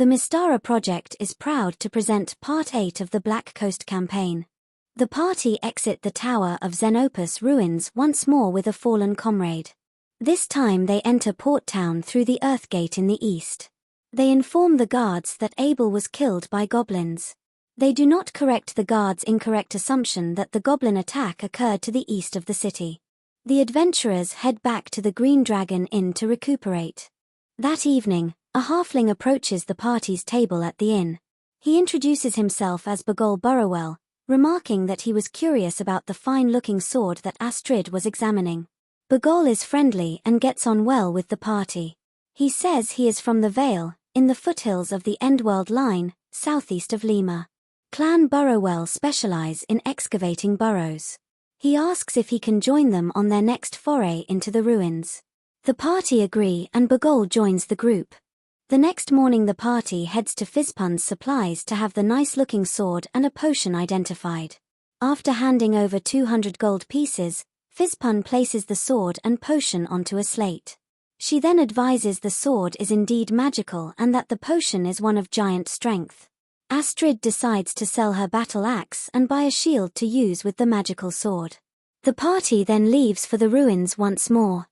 The Mystara project is proud to present Part 8 of the Black Coast campaign. The party exit the Tower of Zenopus ruins once more with a fallen comrade. This time they enter Port Town through the Earth Gate in the east. They inform the guards that Abel was killed by goblins. They do not correct the guards' incorrect assumption that the goblin attack occurred to the east of the city. The adventurers head back to the Green Dragon Inn to recuperate. That evening, a halfling approaches the party's table at the inn. He introduces himself as Bagol Burrowell, remarking that he was curious about the fine-looking sword that Astrid was examining. Bagol is friendly and gets on well with the party. He says he is from the Vale, in the foothills of the Endworld line, southeast of Lima. Clan Burrowell specialize in excavating burrows. He asks if he can join them on their next foray into the ruins. The party agree and Bagol joins the group. The next morning the party heads to Fizpun's supplies to have the nice-looking sword and a potion identified. After handing over 200 gold pieces, Fizpun places the sword and potion onto a slate. She then advises the sword is indeed magical and that the potion is one of giant strength. Astrid decides to sell her battle axe and buy a shield to use with the magical sword. The party then leaves for the ruins once more.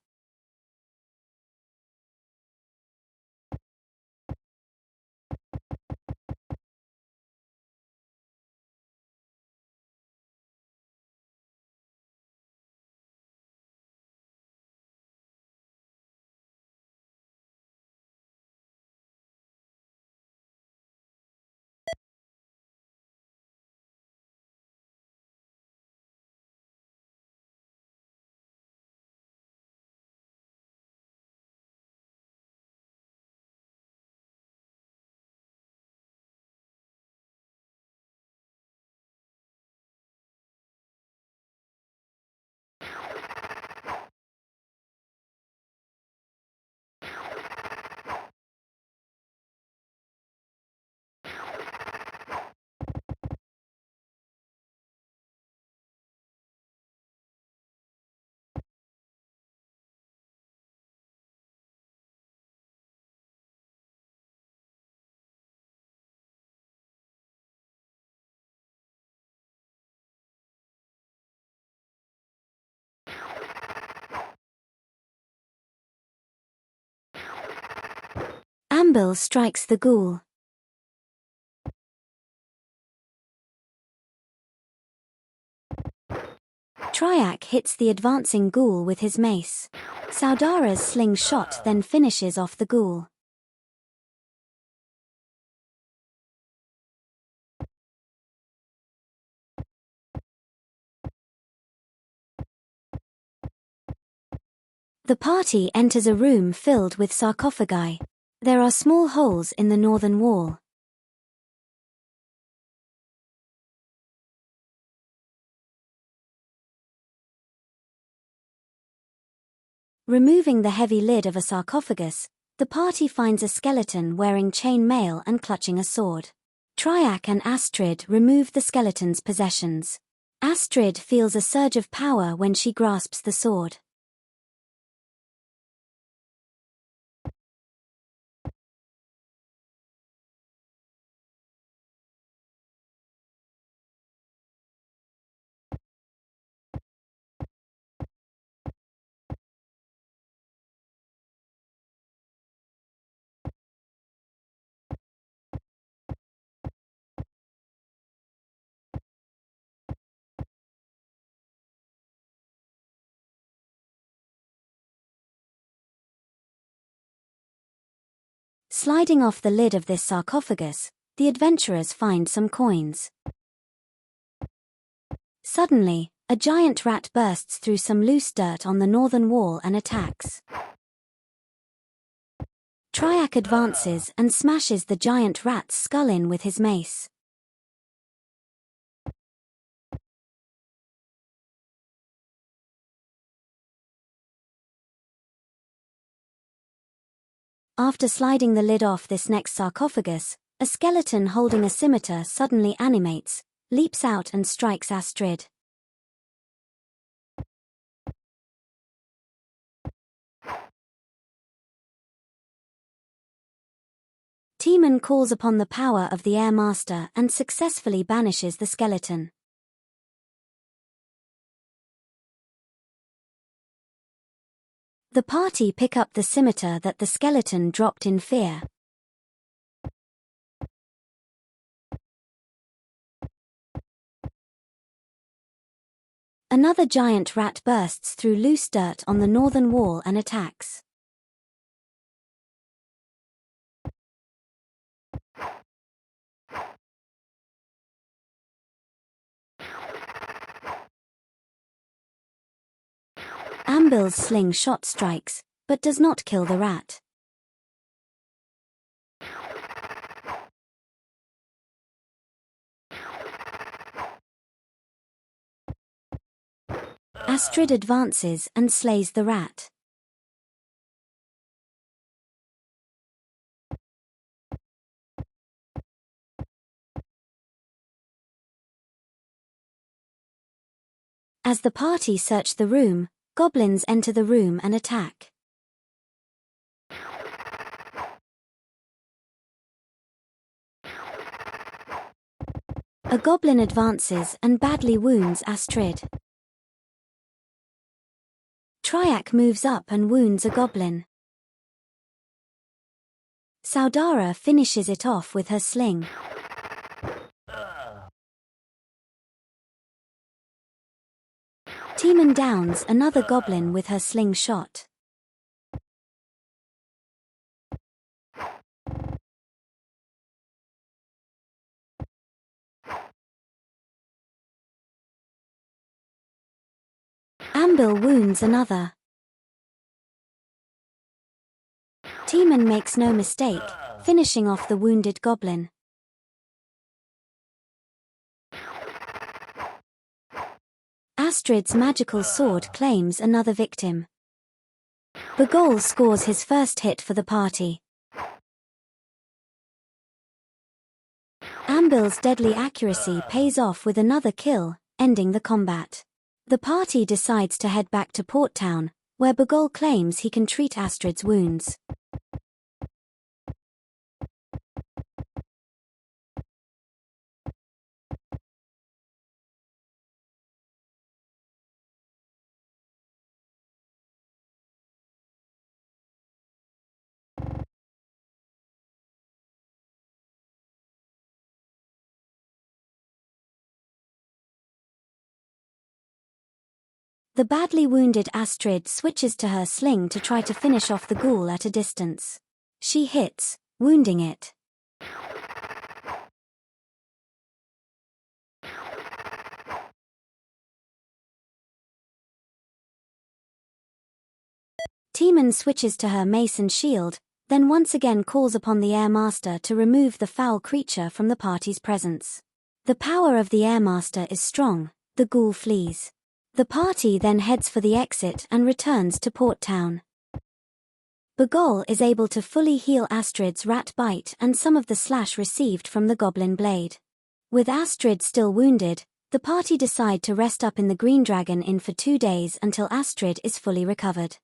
Ambil strikes the ghoul. Triac hits the advancing ghoul with his mace. Saudara's sling shot then finishes off the ghoul. The party enters a room filled with sarcophagi. There are small holes in the northern wall. Removing the heavy lid of a sarcophagus, the party finds a skeleton wearing chain mail and clutching a sword. Triac and Astrid remove the skeleton's possessions. Astrid feels a surge of power when she grasps the sword. Sliding off the lid of this sarcophagus, the adventurers find some coins. Suddenly, a giant rat bursts through some loose dirt on the northern wall and attacks. Triac advances and smashes the giant rat's skull in with his mace. After sliding the lid off this next sarcophagus, a skeleton holding a scimitar suddenly animates, leaps out and strikes Astrid. Timon calls upon the power of the Air Master and successfully banishes the skeleton. The party pick up the scimitar that the skeleton dropped in fear. Another giant rat bursts through loose dirt on the northern wall and attacks. Ambil's sling shot strikes, but does not kill the rat. Astrid advances and slays the rat. As the party search the room, goblins enter the room and attack. A goblin advances and badly wounds Astrid. Triac moves up and wounds a goblin. Saudara finishes it off with her sling. Timon downs another goblin with her sling shot. Ambil wounds another. Timon makes no mistake, finishing off the wounded goblin. Astrid's magical sword claims another victim. Bagol scores his first hit for the party. Ambil's deadly accuracy pays off with another kill, ending the combat. The party decides to head back to Port Town, where Bagol claims he can treat Astrid's wounds. The badly wounded Astrid switches to her sling to try to finish off the ghoul at a distance. She hits, wounding it. Timon switches to her mace and shield, then once again calls upon the Air Master to remove the foul creature from the party's presence. The power of the Air Master is strong, the ghoul flees. The party then heads for the exit and returns to Port Town. Bagol is able to fully heal Astrid's rat bite and some of the slash received from the goblin blade. With Astrid still wounded, the party decide to rest up in the Green Dragon Inn for 2 days until Astrid is fully recovered.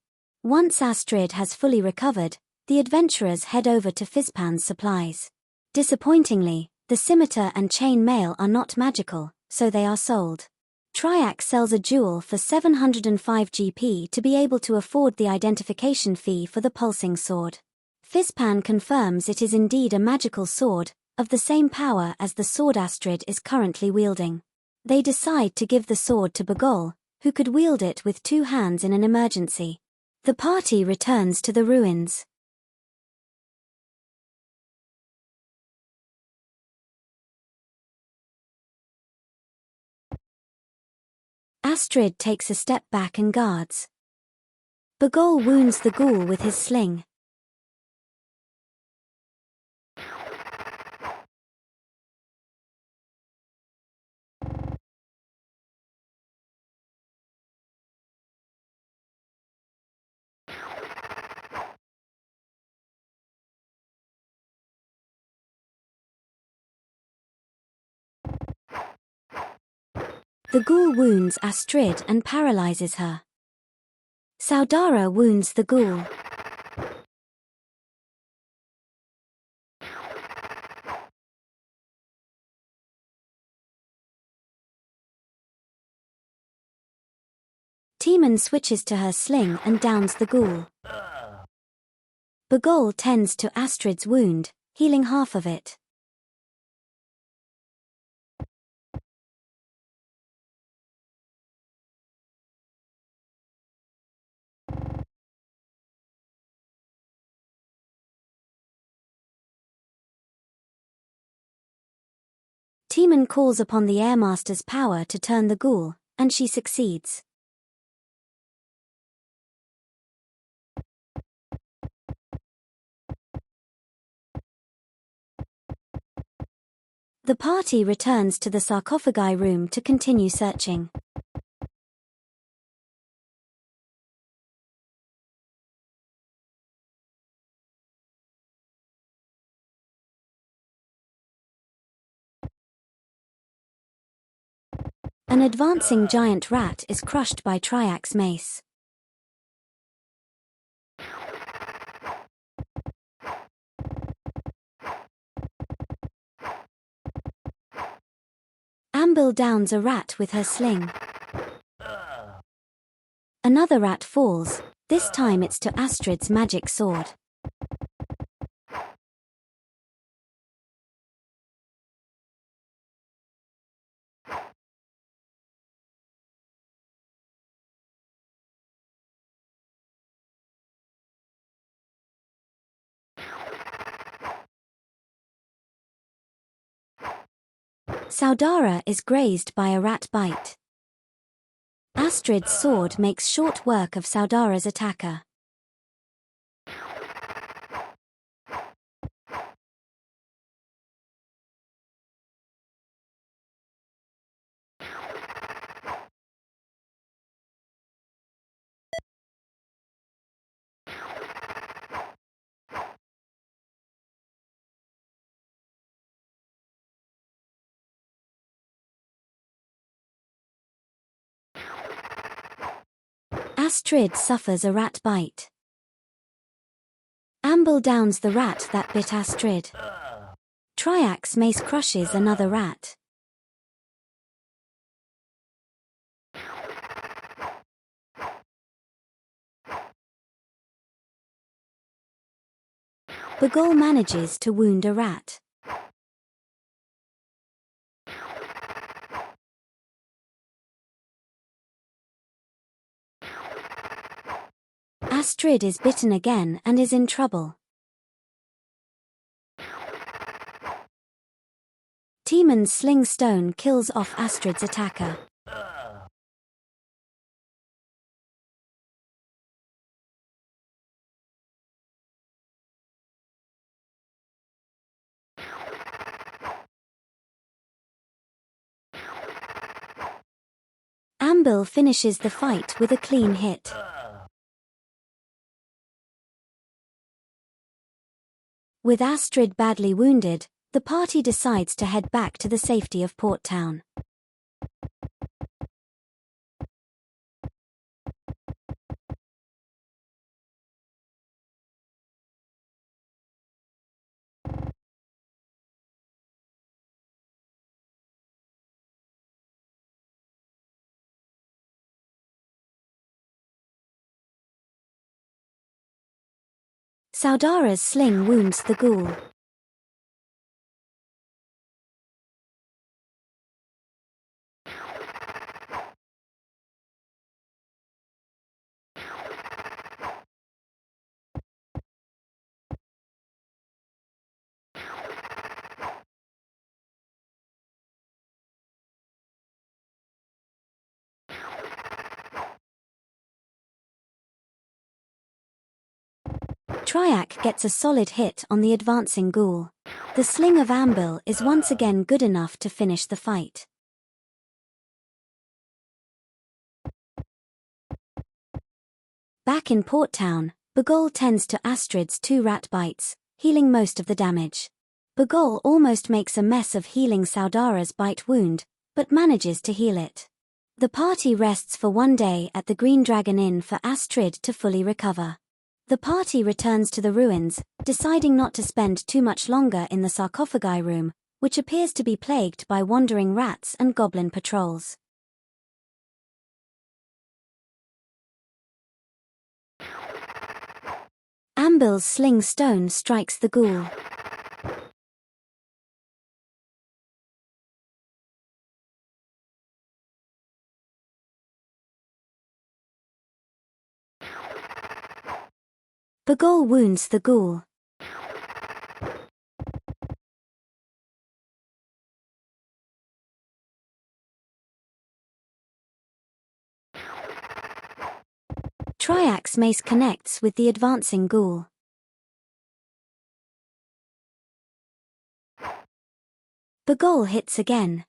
Once Astrid has fully recovered, the adventurers head over to Fizpan's supplies. Disappointingly, the scimitar and chain mail are not magical, so they are sold. Triac sells a jewel for 705 GP to be able to afford the identification fee for the pulsing sword. Fizpan confirms it is indeed a magical sword, of the same power as the sword Astrid is currently wielding. They decide to give the sword to Bagol, who could wield it with 2 hands in an emergency. The party returns to the ruins. Astrid takes a step back and guards. Bagol wounds the ghoul with his sling. The ghoul wounds Astrid and paralyzes her. Saudara wounds the ghoul. Timon switches to her sling and downs the ghoul. Bagol tends to Astrid's wound, healing half of it. Timon calls upon the Airmaster's power to turn the ghoul, and she succeeds. The party returns to the sarcophagi room to continue searching. An advancing giant rat is crushed by Triax's mace. Ambil downs a rat with her sling. Another rat falls, this time it's to Astrid's magic sword. Saudara is grazed by a rat bite. Astrid's sword makes short work of Saudara's attacker. Astrid suffers a rat bite. Ambil downs the rat that bit Astrid. Triax's mace crushes another rat. Bagol manages to wound a rat. Astrid is bitten again and is in trouble. Timon's sling stone kills off Astrid's attacker. Ambil finishes the fight with a clean hit. With Astrid badly wounded, the party decides to head back to the safety of Port Town. Saudara's sling wounds the ghoul. Triax gets a solid hit on the advancing ghoul. The sling of Ambil is once again good enough to finish the fight. Back in Port Town, Bagol tends to Astrid's 2 rat bites, healing most of the damage. Bagol almost makes a mess of healing Saudara's bite wound, but manages to heal it. The party rests for one day at the Green Dragon Inn for Astrid to fully recover. The party returns to the ruins, deciding not to spend too much longer in the sarcophagi room, which appears to be plagued by wandering rats and goblin patrols. Ambil's sling stone strikes the ghoul. Bagol wounds the ghoul. Triac's mace connects with the advancing ghoul. Bagol hits again.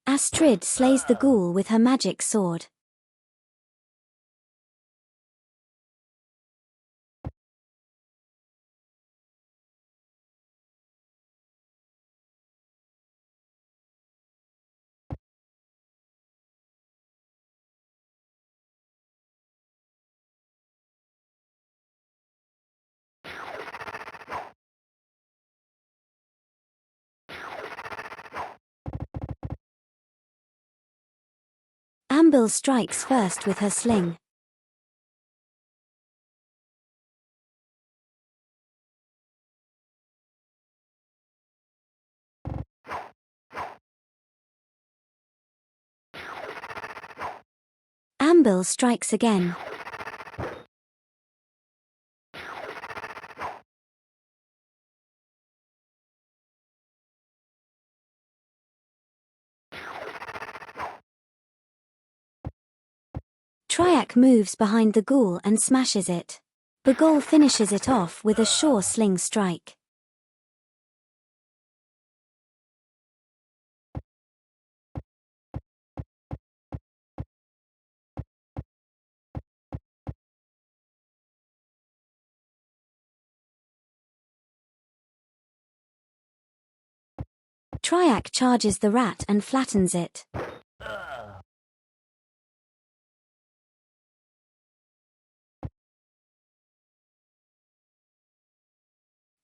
Astrid slays the ghoul with her magic sword. Ambil strikes first with her sling. Ambil strikes again. Triac moves behind the ghoul and smashes it. Bagol finishes it off with a sure sling strike. Triac charges the rat and flattens it.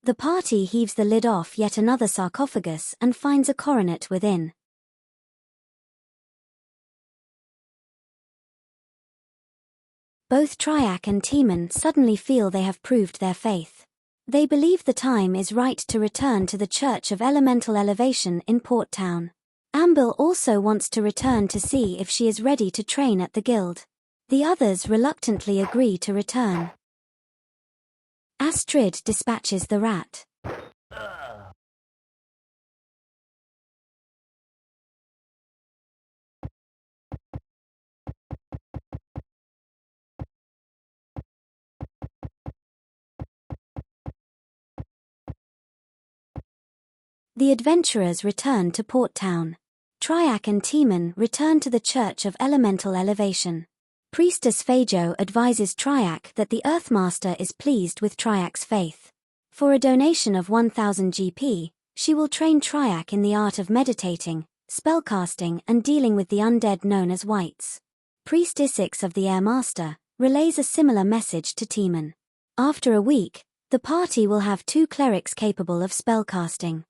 The party heaves the lid off yet another sarcophagus and finds a coronet within. Both Triac and Timon suddenly feel they have proved their faith. They believe the time is right to return to the Church of Elemental Elevation in Port Town. Ambil also wants to return to see if she is ready to train at the guild. The others reluctantly agree to return. Astrid dispatches the rat. The adventurers return to Port Town. Triac and Timon return to the Church of Elemental Elevation. Priestess Phajo advises Triac that the Earthmaster is pleased with Triac's faith. For a donation of 1000 GP, she will train Triac in the art of meditating, spellcasting and dealing with the undead known as wights. Priest Isix of the Airmaster relays a similar message to Timon. After a week, the party will have 2 clerics capable of spellcasting.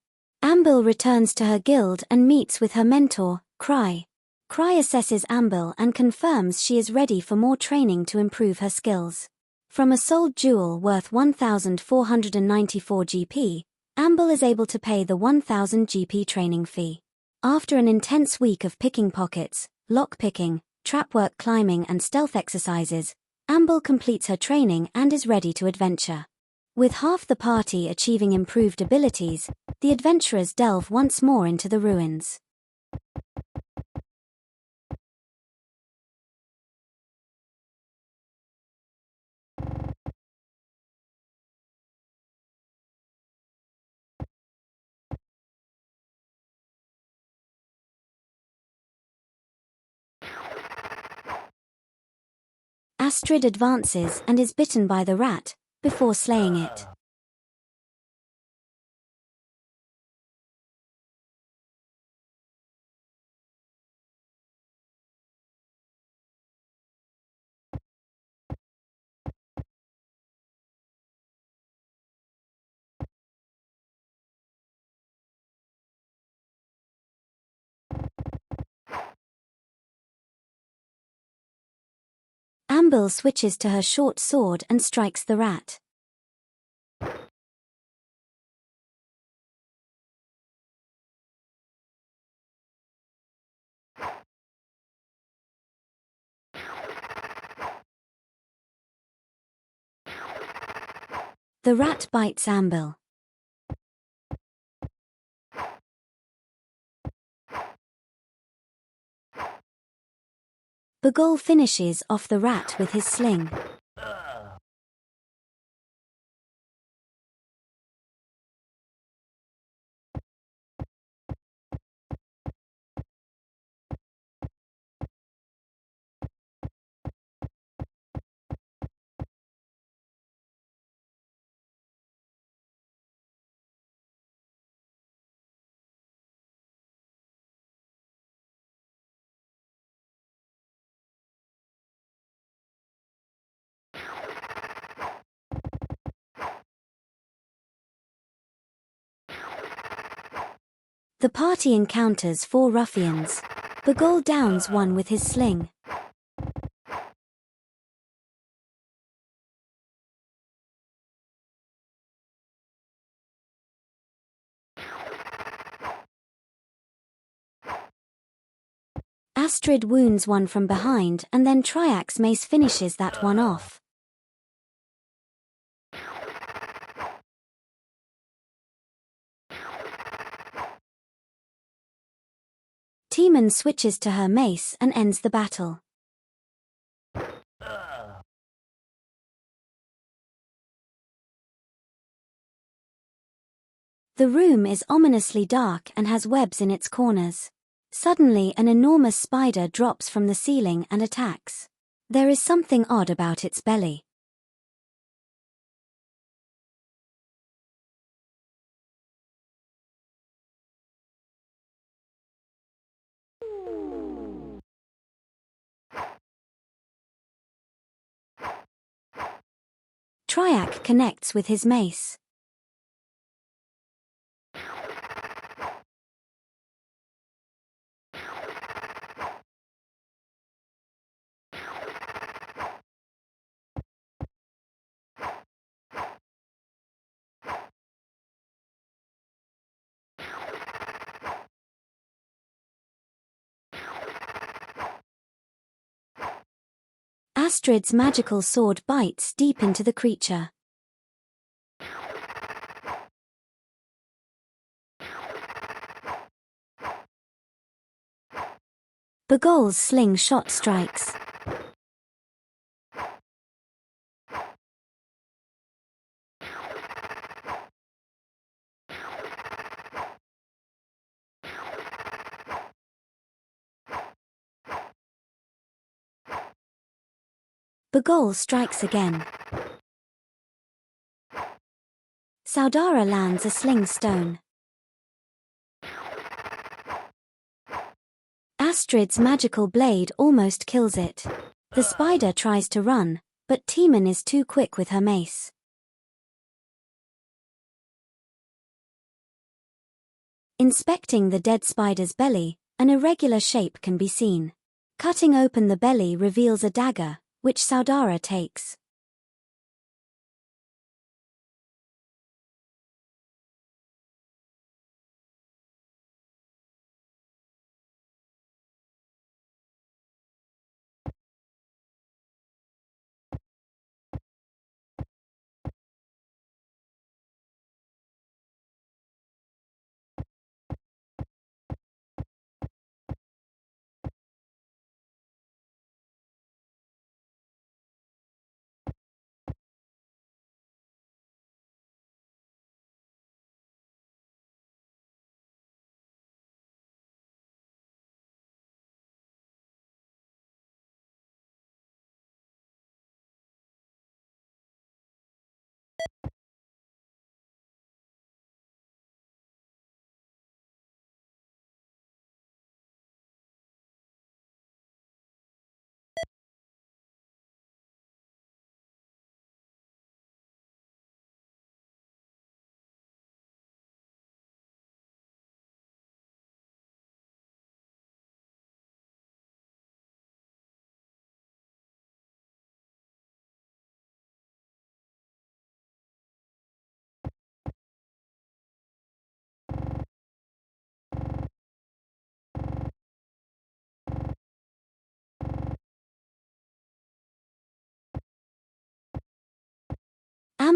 Ambil returns to her guild and meets with her mentor, Cry. Cry assesses Ambil and confirms she is ready for more training to improve her skills. From a sold jewel worth 1494 GP, Ambil is able to pay the 1000 GP training fee. After an intense week of picking pockets, lock-picking, trapwork climbing and stealth exercises, Ambil completes her training and is ready to adventure. With half the party achieving improved abilities, the adventurers delve once more into the ruins. Astrid advances and is bitten by the rat, before slaying it. Ambil switches to her short sword and strikes the rat. The rat bites Ambil. Bagul finishes off the rat with his sling. The party encounters 4 ruffians. Bagul downs one with his sling. Astrid wounds one from behind and then Triax's mace finishes that one off. Timon switches to her mace and ends the battle. The room is ominously dark and has webs in its corners. Suddenly an enormous spider drops from the ceiling and attacks. There is something odd about its belly. Triax connects with his mace. Astrid's magical sword bites deep into the creature. Bagul's sling shot strikes. Bagul strikes again. Saudara lands a sling stone. Astrid's magical blade almost kills it. The spider tries to run, but Timon is too quick with her mace. Inspecting the dead spider's belly, an irregular shape can be seen. Cutting open the belly reveals a dagger, which Saudara takes.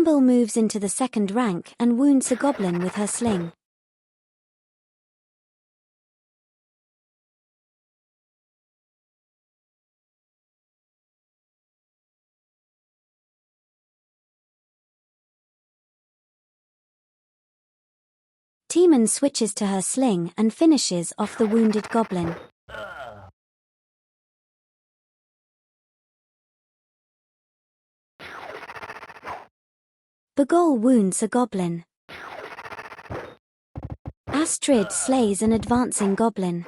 Amble moves into the second rank and wounds a goblin with her sling. Timon switches to her sling and finishes off the wounded goblin. Bagol wounds a goblin. Astrid slays an advancing goblin.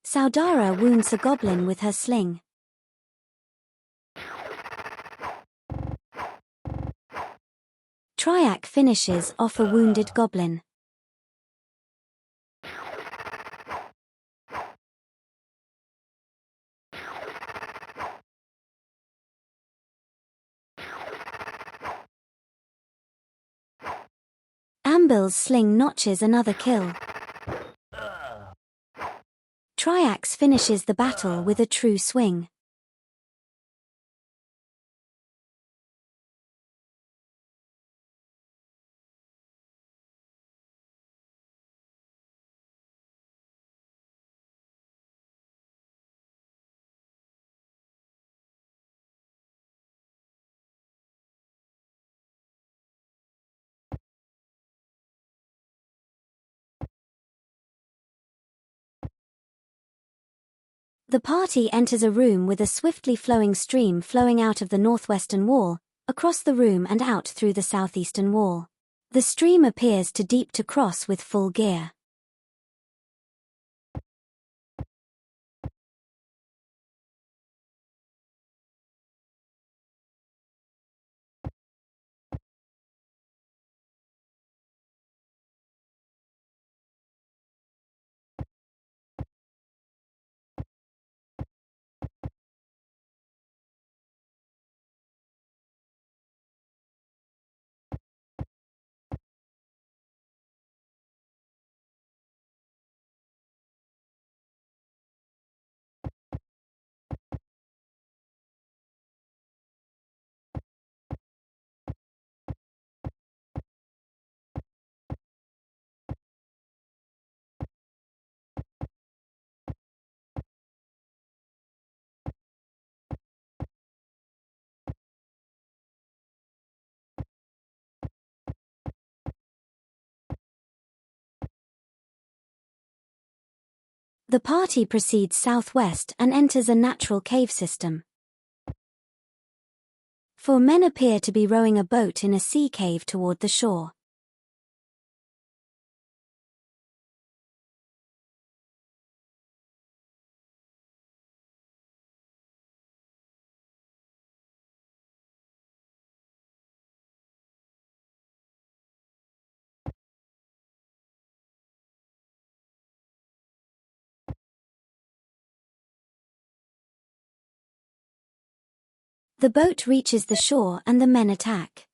Saudara wounds a goblin with her sling. Triac finishes off a wounded goblin. Amble's sling notches another kill. Triax finishes the battle with a true swing. The party enters a room with a swiftly flowing stream flowing out of the northwestern wall, across the room and out through the southeastern wall. The stream appears too deep to cross with full gear. The party proceeds southwest and enters a natural cave system. Four men appear to be rowing a boat in a sea cave toward the shore. The boat reaches the shore and the men attack.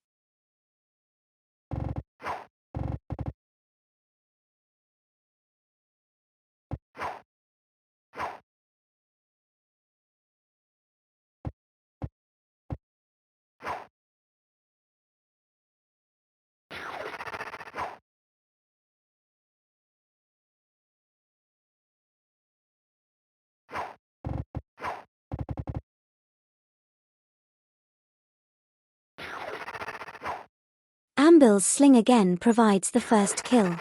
Amble's sling again provides the first kill.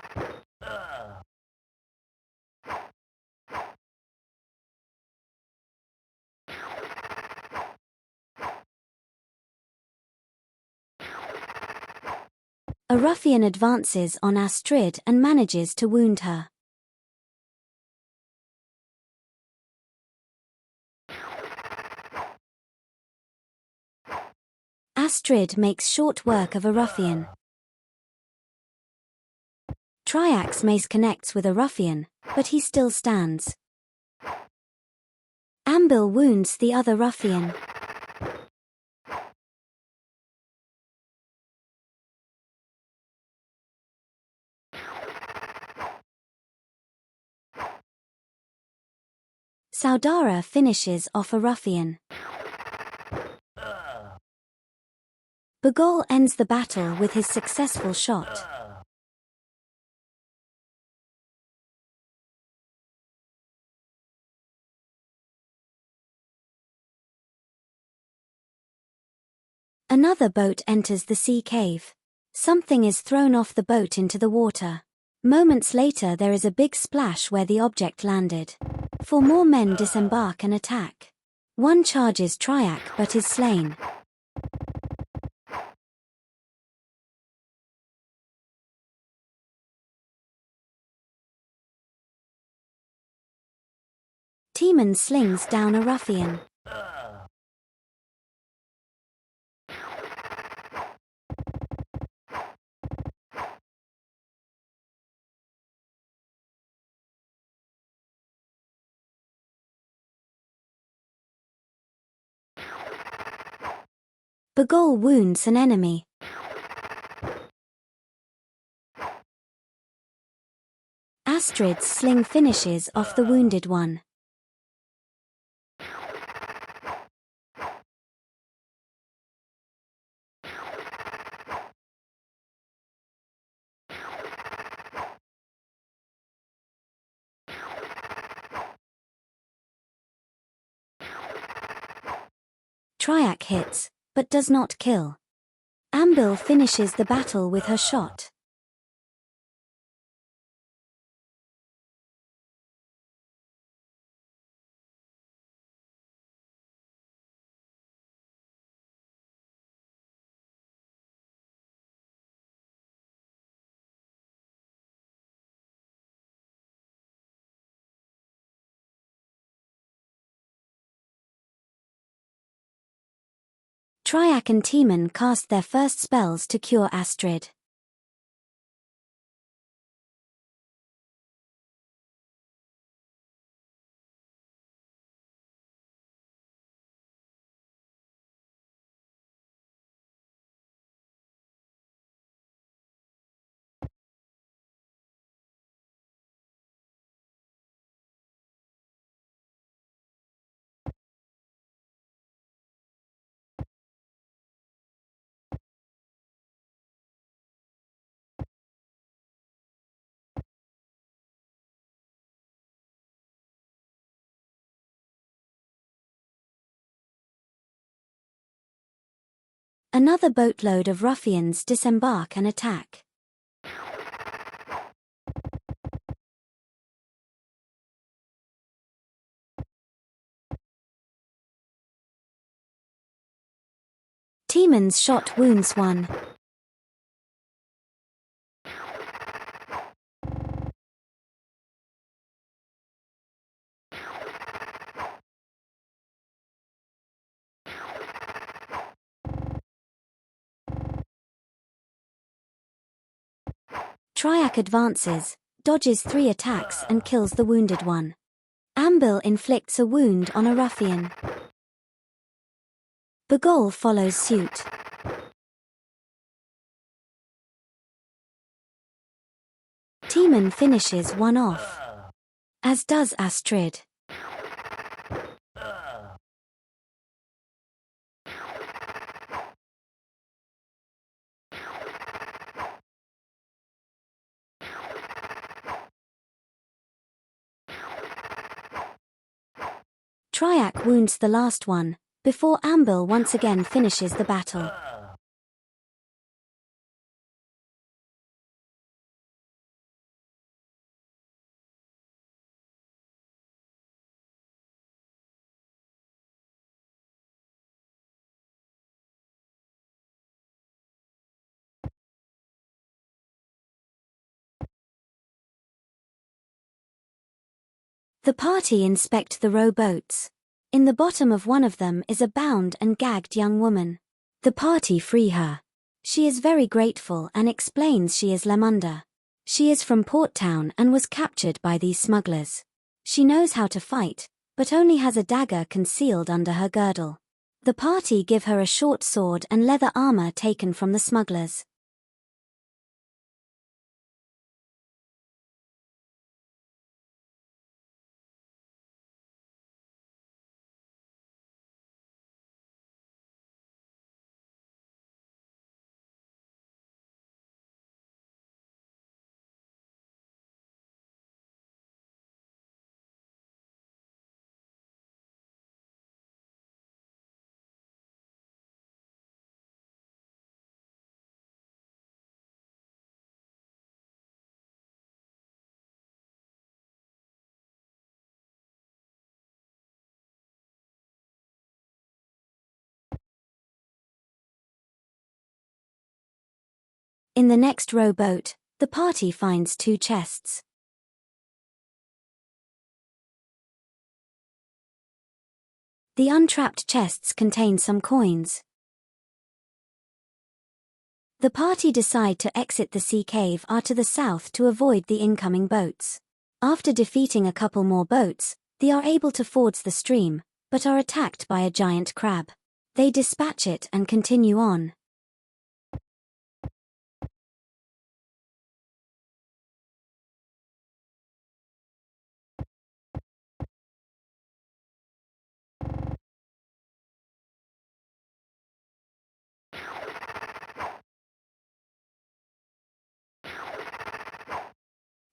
A ruffian advances on Astrid and manages to wound her. Astrid makes short work of a ruffian. Triax's mace connects with a ruffian, but he still stands. Amble wounds the other ruffian. Saudara finishes off a ruffian. Bagol ends the battle with his successful shot. Another boat enters the sea cave. Something is thrown off the boat into the water. Moments later there is a big splash where the object landed. 4 more men disembark and attack. One charges Triac but is slain. Timon slings down a ruffian. Bagol wounds an enemy. Astrid's sling finishes off the wounded one. Triac hits, but does not kill. Ambil finishes the battle with her shot. Triac and Timon cast their first spells to cure Astrid. Another boatload of ruffians disembark and attack. Timon's shot wounds one. Triac advances, dodges 3 attacks and kills the wounded one. Ambil inflicts a wound on a ruffian. Bagol follows suit. Timon finishes one off. As does Astrid. Triac wounds the last one, before Ambil once again finishes the battle. The party inspect the rowboats. In the bottom of one of them is a bound and gagged young woman. The party free her. She is very grateful and explains she is Lemunda. She is from Port Town and was captured by these smugglers. She knows how to fight, but only has a dagger concealed under her girdle. The party give her a short sword and leather armor taken from the smugglers. In the next rowboat, the party finds 2 chests. The untrapped chests contain some coins. The party decide to exit the sea cave to the south to avoid the incoming boats. After defeating a couple more boats, they are able to ford the stream, but are attacked by a giant crab. They dispatch it and continue on.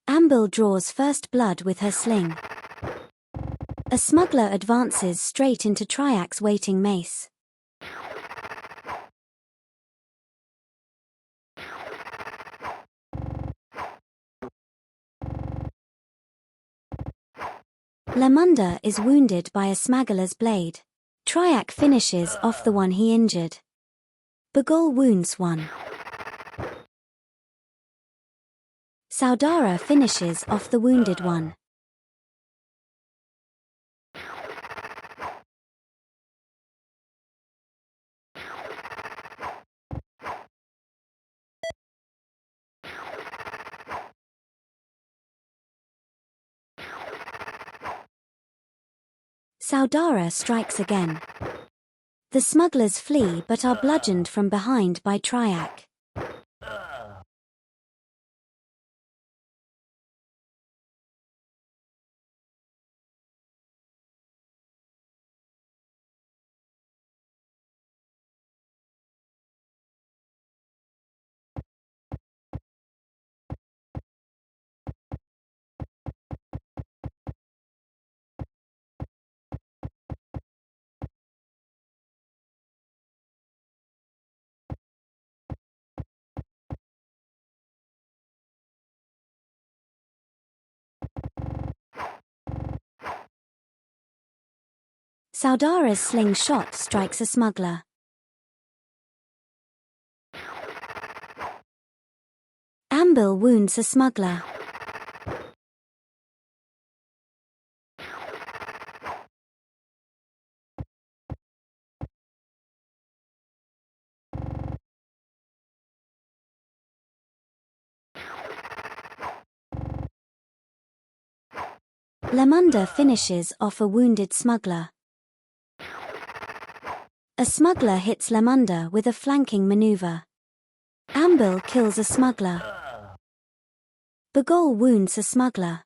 Amble draws first blood with her sling. A smuggler advances straight into Triac's waiting mace. Lamunda is wounded by a smuggler's blade. Triac finishes off the one he injured. Bagul wounds one. Saudara finishes off the wounded one. Saudara strikes again. The smugglers flee but are bludgeoned from behind by Triac. Saudara's sling shot strikes a smuggler. Amble wounds a smuggler. Lamunda finishes off a wounded smuggler. A smuggler hits Lamunda with a flanking maneuver. Amble kills a smuggler. Bagul wounds a smuggler.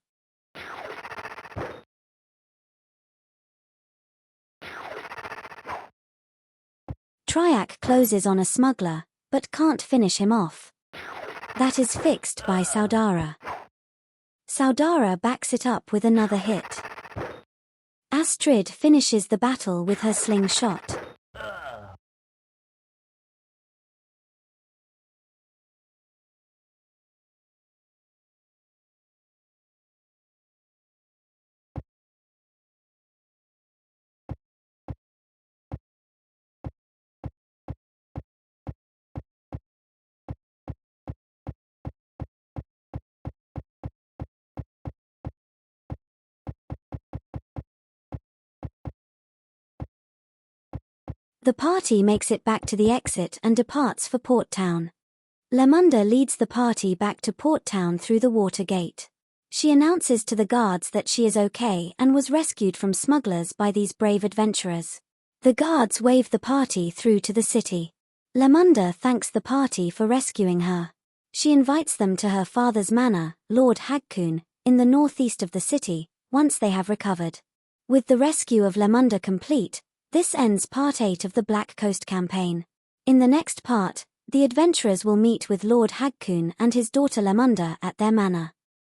Triac closes on a smuggler, but can't finish him off. That is fixed by Saudara. Saudara backs it up with another hit. Astrid finishes the battle with her sling shot. The party makes it back to the exit and departs for Port Town. Lamunda leads the party back to Port Town through the water gate. She announces to the guards that she is okay and was rescued from smugglers by these brave adventurers. The guards wave the party through to the city. Lamunda thanks the party for rescuing her. She invites them to her father's manor, Lord Hagkoon, in the northeast of the city, once they have recovered. With the rescue of Lamunda complete, this ends Part 8 of the Black Coast campaign. In the next part, the adventurers will meet with Lord Hagkoon and his daughter Lamunda at their manor.